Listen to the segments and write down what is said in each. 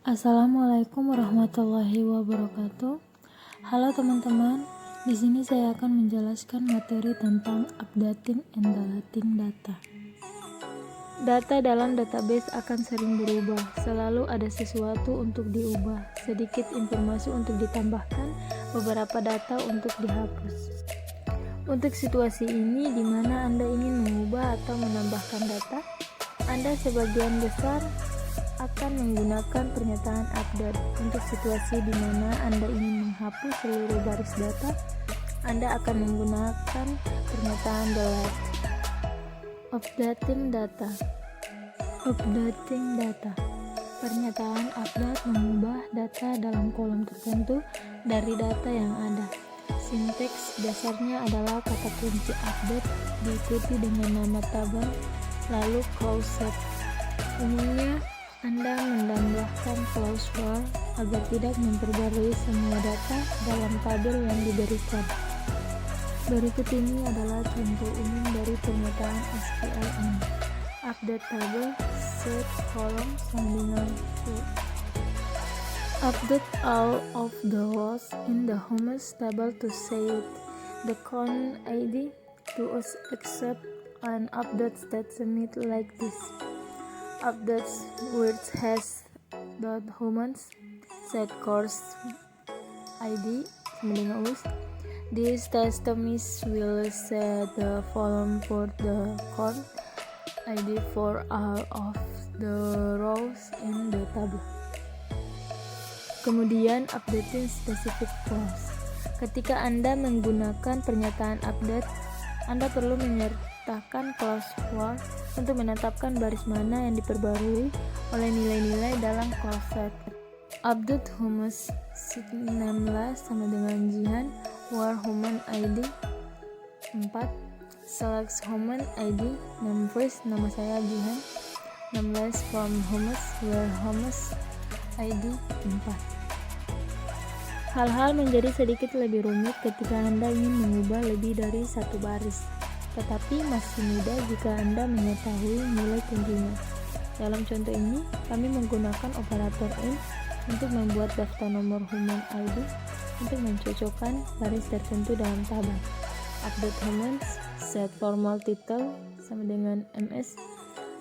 Assalamualaikum warahmatullahi wabarakatuh. Halo teman-teman, di sini saya akan menjelaskan materi tentang updating and deleting data. Data dalam database akan sering berubah, selalu ada sesuatu untuk diubah, sedikit informasi untuk ditambahkan, beberapa data untuk dihapus. Untuk situasi ini di mana Anda ingin mengubah atau menambahkan data, Anda sebagian besar akan menggunakan pernyataan update. Untuk situasi di mana Anda ingin menghapus seluruh baris data, Anda akan menggunakan pernyataan delete. Updating data. Pernyataan update mengubah data dalam kolom tertentu dari data yang ada. Sinteks dasarnya adalah kata kunci update diikuti dengan nama tabel lalu clause set. Umumnya Anda menambahkan clause for agar tidak memperbarui semua data dalam tabel yang diberikan. Berikut ini adalah contoh umum dari pernyataan SQL. Update table, set column sama dengan true. Update all of the rows in the hummus table to set the count ID to accept an update statement like this. Updates which has .humans set course ID sama dengan us. This statement will set the volume for the count ID for all of the rows in the table. Kemudian updating specific clause. Ketika Anda menggunakan pernyataan update, Anda perlu menyertakan clause for untuk menetapkan baris mana yang diperbarui oleh nilai-nilai dalam clause set. Update hummus 16 sama dengan Jihan war human ID 4. Select human ID numbers nama saya Jihan 16 from hummus where hummus ID 4. Hal-hal menjadi sedikit lebih rumit ketika Anda ingin mengubah lebih dari satu baris, tetapi masih mudah jika Anda mengetahui nilai kuncinya. Dalam contoh ini, kami menggunakan operator in untuk membuat daftar nomor human ID untuk mencocokkan baris tertentu dalam tabel. Update humans set formal title sama dengan ms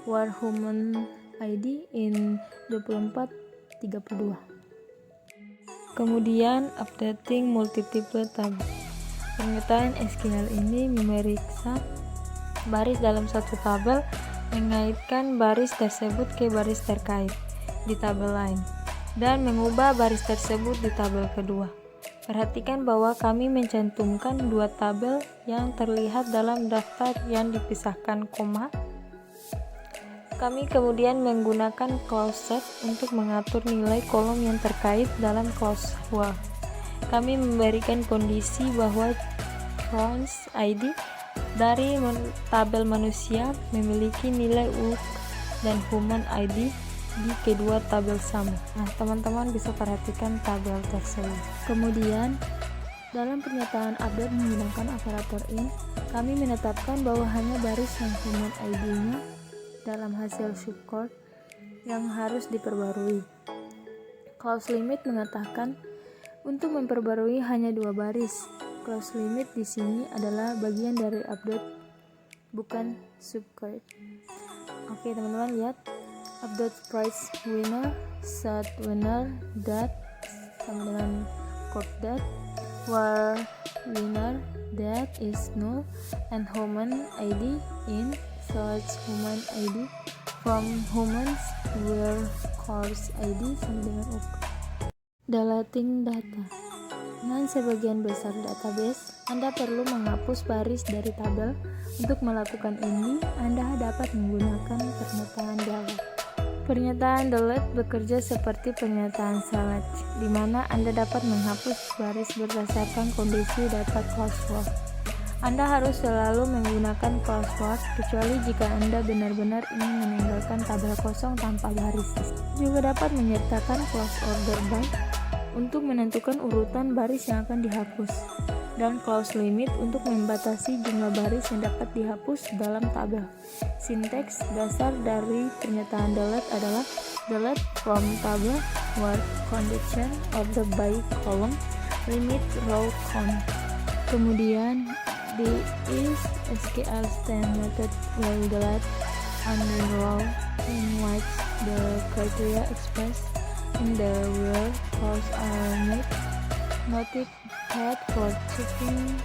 war human ID in 2432. Kemudian updating multiple table. Pernyataan SQL ini memeriksa baris dalam satu tabel, mengaitkan baris tersebut ke baris terkait di tabel lain, dan mengubah baris tersebut di tabel kedua. Perhatikan bahwa kami mencantumkan dua tabel yang terlihat dalam daftar yang dipisahkan koma. Kami kemudian menggunakan clause set untuk mengatur nilai kolom yang terkait dalam clause for. Kami memberikan kondisi bahwa count ID dari tabel manusia memiliki nilai UK dan human ID di kedua tabel sama. Nah, teman-teman bisa perhatikan tabel tersebut. Kemudian, dalam pernyataan update menggunakan operator in, kami menetapkan bahwa hanya baris yang human ID-nya dalam hasil subcode yang harus diperbarui. Clause limit mengatakan untuk memperbarui hanya dua baris. Clause limit di sini adalah bagian dari update, bukan subcode. Oke, teman-teman lihat. Update price winner, set winner that sama dengan code that, where winner that is null, and human ID in select human ID from humans where course ID sama dengan UK. Deleting data. Dengan sebagian besar database, Anda perlu menghapus baris dari tabel. Untuk melakukan ini, Anda dapat menggunakan pernyataan delete. Pernyataan delete bekerja seperti pernyataan select, di mana Anda dapat menghapus baris berdasarkan kondisi data clause for. Anda harus selalu menggunakan clause for, kecuali jika Anda benar-benar ingin meninggalkan tabel kosong tanpa baris. Juga dapat menyertakan clause order by untuk menentukan urutan baris yang akan dihapus, dan clause limit untuk membatasi jumlah baris yang dapat dihapus dalam tabel. Sinteks dasar dari pernyataan delete adalah delete from table word condition of the by column limit row count. Kemudian the is SQL stand method will delete under row in which the criteria expressed in the where calls are made. Noted that for checking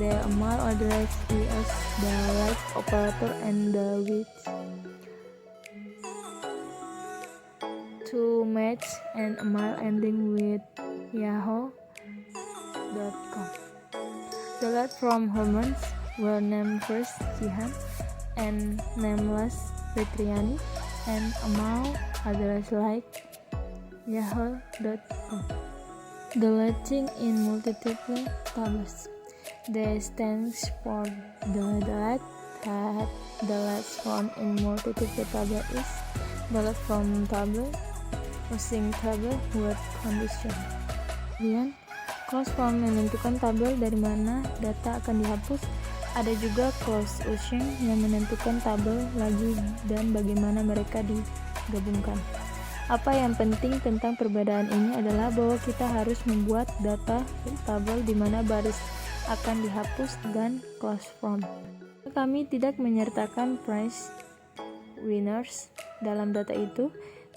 the amal address is the like operator and the with to match an email ending with yahoo.com. Delete from humans were name first Jihan and nameless Fitriani and email address like yahoo.com. Deleting in multiple tables. The stands for the delete that deletes from in multiple table is delete from table using table word condition. Kemudian close from menentukan tabel dari mana data akan dihapus. Ada juga close using yang menentukan tabel lagi dan bagaimana mereka digabungkan. Apa yang penting tentang perbedaan ini adalah bahwa kita harus membuat data tabel di mana baris akan dihapus dan close from. Kami tidak menyertakan prize winners dalam data itu.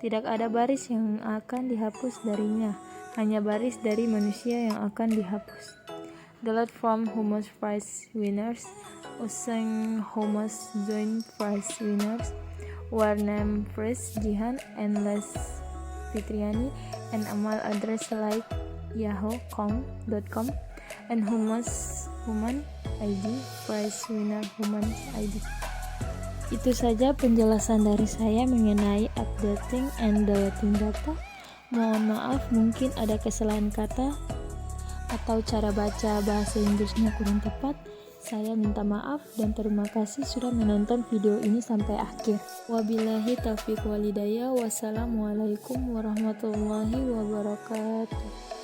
Tidak ada baris yang akan dihapus darinya, hanya baris dari manusia yang akan dihapus. Delete from hummus prize winners using hummus join prize winners were name first Jihan and Les Fitriani and email address like yahoo.com and hummus human ID prize winner human ID. Itu saja penjelasan dari saya mengenai updating and deleting data. Mohon maaf mungkin ada kesalahan kata atau cara baca bahasa Inggrisnya kurang tepat. Saya minta maaf dan terima kasih sudah menonton video ini sampai akhir. Wabillahi taufiq walhidayah. Wassalamualaikum warahmatullahi wabarakatuh.